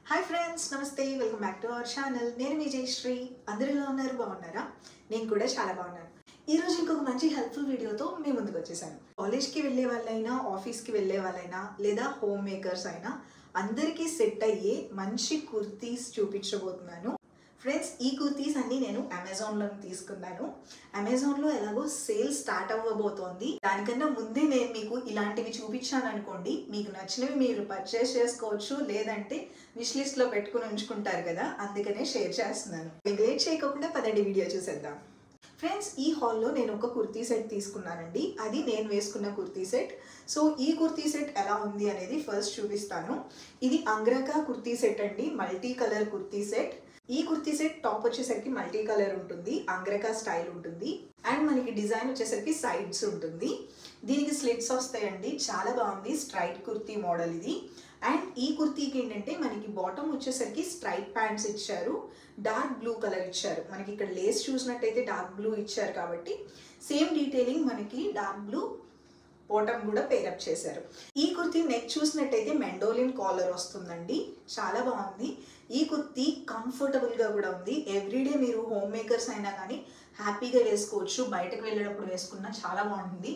Hi friends, నమస్తే. Welcome back to our channel. నేను మీ జయశ్రీ. అందరూ ఎలా ఉన్నారు? బాగున్నారా? నేను కూడా చాలా బాగున్నాను. ఈరోజు ఇంకొక మంచి హెల్ప్ఫుల్ వీడియోతో మీ ముందుకు వచ్చేసాను. కాలేజ్కి వెళ్ళే వాళ్ళైనా, ఆఫీస్కి వెళ్ళే వాళ్ళైనా, లేదా హోమ్ మేకర్స్ అయినా అందరికీ సెట్ అయ్యే మంచి కుర్తీస్ చూపించబోతున్నాను. ఫ్రెండ్స్, ఈ కుర్తీస్ అన్ని నేను అమెజాన్లో తీసుకున్నాను. అమెజాన్లో ఎలాగో సేల్ స్టార్ట్ అవ్వబోతోంది. దానికన్నా ముందే నేను మీకు ఇలాంటివి చూపించాను అనుకోండి, మీకు నచ్చినవి మీరు పర్చేస్ చేసుకోవచ్చు, లేదంటే విష్ లిస్ట్లో పెట్టుకుని ఉంచుకుంటారు కదా, అందుకనే షేర్ చేస్తున్నాను. లేట్ చేయకుండా పదండి వీడియో చూసేద్దాం. ఫ్రెండ్స్, ఈ హాల్లో నేను ఒక కుర్తీ సెట్ తీసుకున్నానండి. అది నేను వేసుకున్న కుర్తీ సెట్. సో ఈ కుర్తీ సెట్ ఎలా ఉంది అనేది ఫస్ట్ చూపిస్తాను. ఇది అంగ్రకా కుర్తీ సెట్ అండి, మల్టీ కలర్ కుర్తీ సెట్. ఈ కుర్తీ సెట్ టాప్ వచ్చేసరికి మల్టీ కలర్ ఉంటుంది, అంగ్రకా స్టైల్ ఉంటుంది, అండ్ మనకి డిజైన్ వచ్చేసరికి సైడ్స్ ఉంటుంది. దీనికి స్లిట్స్ వస్తాయండి. చాలా బాగుంది. స్ట్రైట్ కుర్తీ మోడల్ ఇది. అండ్ ఈ కుర్తీకి ఏంటంటే మనకి బాటమ్ వచ్చేసరికి స్ట్రైట్ ప్యాంట్స్ ఇచ్చారు, డార్క్ బ్లూ కలర్ ఇచ్చారు. మనకి ఇక్కడ లేస్ చూసినట్టయితే డార్క్ బ్లూ ఇచ్చారు కాబట్టి సేమ్ డీటెయిలింగ్ మనకి డార్క్ బ్లూ బాటమ్ కూడా పేరప్ చేశారు. ఈ కుర్తీ నెక్ చూసినట్టయితే మెండోలిన్ కాలర్ వస్తుందండి. చాలా బాగుంది. ఈ కుర్తీ కంఫర్టబుల్గా కూడా ఉంది. ఎవ్రీడే మీరు హోమ్ మేకర్స్ అయినా కానీ హ్యాపీగా వేసుకోవచ్చు. బయటకు వెళ్ళేటప్పుడు వేసుకున్నా చాలా బాగుంటుంది.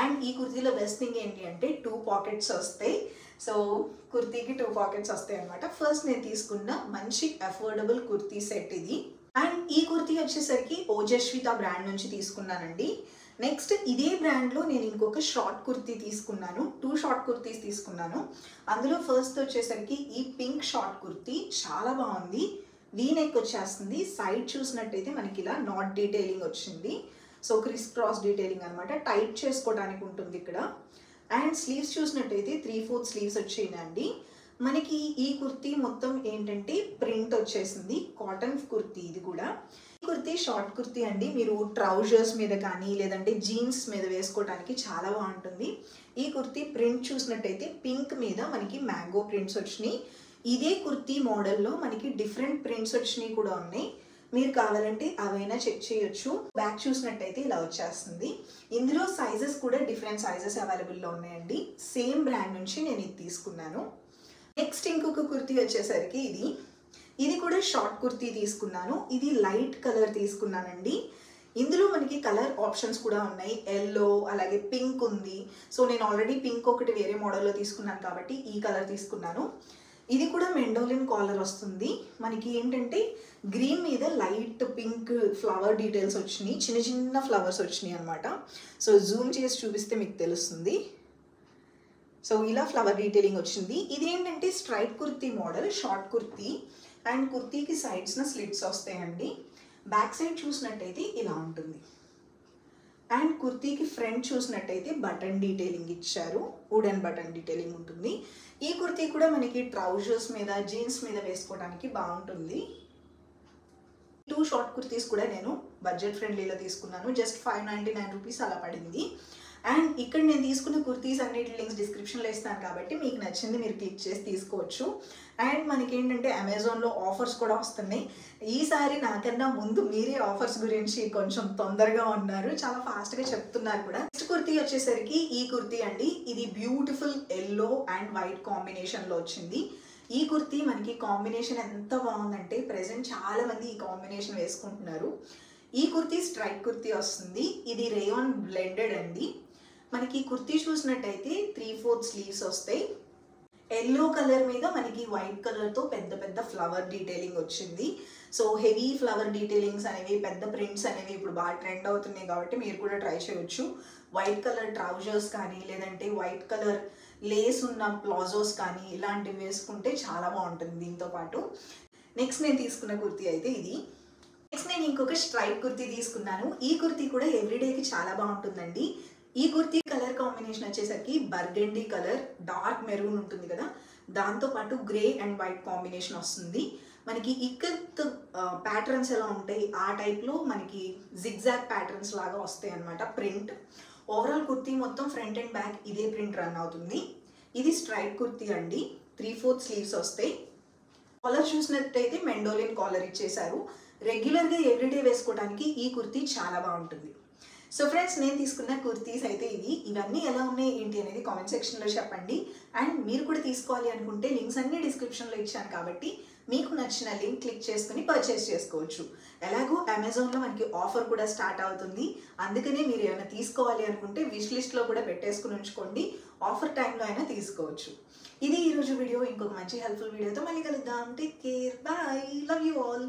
అండ్ ఈ కుర్తీలో బెస్ట్ థింగ్ ఏంటి అంటే 2 పాకెట్స్ వస్తాయి. సో కుర్తీకి 2 పాకెట్స్ వస్తాయి అనమాట. ఫస్ట్ నేను తీసుకున్న మంచి అఫోర్డబుల్ కుర్తీ సెట్ ఇది. అండ్ ఈ కుర్తీ వచ్చేసరికి ఓజస్విత బ్రాండ్ నుంచి తీసుకున్నానండి. నెక్స్ట్ ఇదే బ్రాండ్లో నేను ఇంకొక షార్ట్ కుర్తీ తీసుకున్నాను. 2 షార్ట్ కుర్తీస్ తీసుకున్నాను. అందులో ఫస్ట్ వచ్చేసరికి ఈ పింక్ షార్ట్ కుర్తీ చాలా బాగుంది. వీ నెక్ వచ్చేస్తుంది. సైడ్ చూసినట్టయితే మనకి ఇలా నాట్ డీటెయిలింగ్ వచ్చింది. సో క్రిస్ క్రాస్ డీటెయిలింగ్ అనమాట. టైట్ చేసుకోవడానికి ఉంటుంది ఇక్కడ. అండ్ స్లీవ్స్ చూసినట్టయితే 3/4 స్లీవ్స్ వచ్చేయండి. మనకి ఈ కుర్తీ మొత్తం ఏంటంటే ప్రింట్ వచ్చేసింది. కాటన్ కుర్తీ ఇది కూడా. ఈ కుర్తీ షార్ట్ కుర్తీ అండి. మీరు ట్రౌజర్స్ మీద కానీ లేదంటే జీన్స్ మీద వేసుకోవడానికి చాలా బాగుంటుంది. ఈ కుర్తీ ప్రింట్ చూసినట్టయితే పింక్ మీద మనకి మ్యాంగో ప్రింట్స్ వచ్చినాయి. ఇదే కుర్తీ మోడల్లో మనకి డిఫరెంట్ ప్రింట్స్ వచ్చినాయి కూడా ఉన్నాయి. మీరు కావాలంటే అవైనా చెక్ చేయొచ్చు. బ్యాక్ చూసినట్టయితే ఇలా వచ్చేస్తుంది. ఇందులో సైజెస్ కూడా డిఫరెంట్ సైజెస్ అవైలబుల్లో ఉన్నాయండి. సేమ్ బ్రాండ్ నుంచి నేను ఇది తీసుకున్నాను. నెక్స్ట్ ఇంకొక కుర్తీ వచ్చేసరికి ఇది కూడా షార్ట్ కుర్తీ తీసుకున్నాను. ఇది లైట్ కలర్ తీసుకున్నానండి. ఇందులో మనకి కలర్ ఆప్షన్స్ కూడా ఉన్నాయి. ఎల్లో అలాగే పింక్ ఉంది. సో నేను ఆల్రెడీ పింక్ ఒకటి వేరే మోడల్లో తీసుకున్నాను కాబట్టి ఈ కలర్ తీసుకున్నాను. ఇది కూడా మెండోలిన్ కాలర్ వస్తుంది. మనకి ఏంటంటే గ్రీన్ మీద లైట్ పింక్ ఫ్లవర్ డీటెయిల్స్ వచ్చినాయి. చిన్న చిన్న ఫ్లవర్స్ వచ్చినాయి అనమాట. సో జూమ్ చేసి చూపిస్తే మీకు తెలుస్తుంది. సో ఇలా ఫ్లవర్ డీటెయిలింగ్ వచ్చింది. ఇది ఏంటంటే straight kurti model, short kurti. And కుర్తీకి సైడ్స్న స్లిట్స్ వస్తాయండి. బ్యాక్ సైడ్ చూసినట్టయితే ఇలా ఉంటుంది. అండ్ కుర్తీకి ఫ్రంట్ చూసినట్టయితే బటన్ డీటెయిలింగ్ ఇచ్చారు. వుడెన్ బటన్ డీటెయిలింగ్ ఉంటుంది. ఈ కుర్తీ కూడా మనకి ట్రౌజర్స్ మీద, జీన్స్ మీద వేసుకోవడానికి బాగుంటుంది. 2 షార్ట్ కుర్తీస్ కూడా నేను బడ్జెట్ ఫ్రెండ్లీలో తీసుకున్నాను. జస్ట్ 599 రూపీస్ అలా పడింది. అండ్ ఇక్కడ నేను తీసుకున్న కుర్తీస్ అన్నిటి లింక్స్ డిస్క్రిప్షన్లో ఇస్తాను కాబట్టి మీకు నచ్చింది మీరు క్లిక్ చేసి తీసుకోవచ్చు. అండ్ మనకి ఏంటంటే అమెజాన్లో ఆఫర్స్ కూడా వస్తున్నాయి. ఈసారి నాకన్నా ముందు మీరే ఆఫర్స్ గురించి కొంచెం తొందరగా ఉన్నారు, చాలా ఫాస్ట్గా చెప్తున్నారు కూడా. నెక్స్ట్ కుర్తీ వచ్చేసరికి ఈ కుర్తీ అండి. ఇది బ్యూటిఫుల్ ఎల్లో అండ్ వైట్ కాంబినేషన్లో వచ్చింది. ఈ కుర్తీ మనకి కాంబినేషన్ ఎంత బాగుందంటే ప్రెజెంట్ చాలా మంది ఈ కాంబినేషన్ వేసుకుంటున్నారు. ఈ కుర్తీ స్ట్రైట్ కుర్తీ వస్తుంది. ఇది రేయాన్ బ్లెండెడ్ అండి. మనకి కుర్తీ చూసినట్టయితే 3/4 స్లీవ్స్ వస్తాయి. ఎల్లో కలర్ మీద మనకి వైట్ కలర్తో పెద్ద పెద్ద ఫ్లవర్ డీటెయిలింగ్ వచ్చింది. సో హెవీ ఫ్లవర్ డీటెయిలింగ్స్ అనేవి, పెద్ద ప్రింట్స్ అనేవి ఇప్పుడు బాగా ట్రెండ్ అవుతున్నాయి కాబట్టి మీరు కూడా ట్రై చేయొచ్చు. వైట్ కలర్ ట్రౌజర్స్ కానీ లేదంటే వైట్ కలర్ లేస్ ఉన్న ప్లాజోస్ కానీ ఇలాంటివి వేసుకుంటే చాలా బాగుంటుంది దీంతో పాటు. నెక్స్ట్ నేను తీసుకున్న కుర్తీ అయితే ఇది. నెక్స్ట్ నేను ఇంకొక స్ట్రైట్ కుర్తీ తీసుకున్నాను. ఈ కుర్తీ కూడా ఎవ్రీడేకి చాలా బాగుంటుందండి. ఈ కుర్తీ కలర్ కాంబినేషన్ వచ్చేసరికి బర్గండీ కలర్, డార్క్ మెరూన్ ఉంటుంది కదా, దాంతోపాటు గ్రే అండ్ వైట్ కాంబినేషన్ వస్తుంది. మనకి ఇక్కత్ ప్యాటర్న్స్ ఎలా ఉంటాయి ఆ టైప్లో మనకి జిగ్జాగ్ ప్యాటర్న్స్ లాగా వస్తాయి అనమాట ప్రింట్. ఓవరాల్ కుర్తీ మొత్తం ఫ్రంట్ అండ్ బ్యాక్ ఇదే ప్రింట్ రన్ అవుతుంది. ఇది స్ట్రైట్ కుర్తీ అండి. 3/4 స్లీవ్స్ వస్తాయి. కాలర్ చూసినట్టయితే మెండోలిన్ కాలర్ ఇచ్చేసారు. రెగ్యులర్గా ఎవ్రీడే వేసుకోవడానికి ఈ కుర్తీ చాలా బాగుంటుంది. సో ఫ్రెండ్స్, నేను తీసుకున్న కుర్తీస్ అయితే ఇవన్నీ ఎలా ఉన్నాయి ఏంటి అనేది కామెంట్ సెక్షన్లో చెప్పండి. అండ్ మీరు కూడా తీసుకోవాలి అనుకుంటే లింక్స్ అన్ని డిస్క్రిప్షన్లో ఇచ్చాను కాబట్టి మీకు నచ్చిన లింక్ క్లిక్ చేసుకుని పర్చేస్ చేసుకోవచ్చు. ఎలాగో అమెజాన్లో మనకి ఆఫర్ కూడా స్టార్ట్ అవుతుంది. అందుకనే మీరు ఏమైనా తీసుకోవాలి అనుకుంటే విష్ లిస్ట్లో కూడా పెట్టేసుకుని ఉంచుకోండి. ఆఫర్ టైంలో అయినా తీసుకోవచ్చు. ఇది ఈరోజు వీడియో. ఇంకొక మంచి హెల్ప్ఫుల్ వీడియోతో మళ్ళీ కలుద్దాం. Take care, bye, love you all.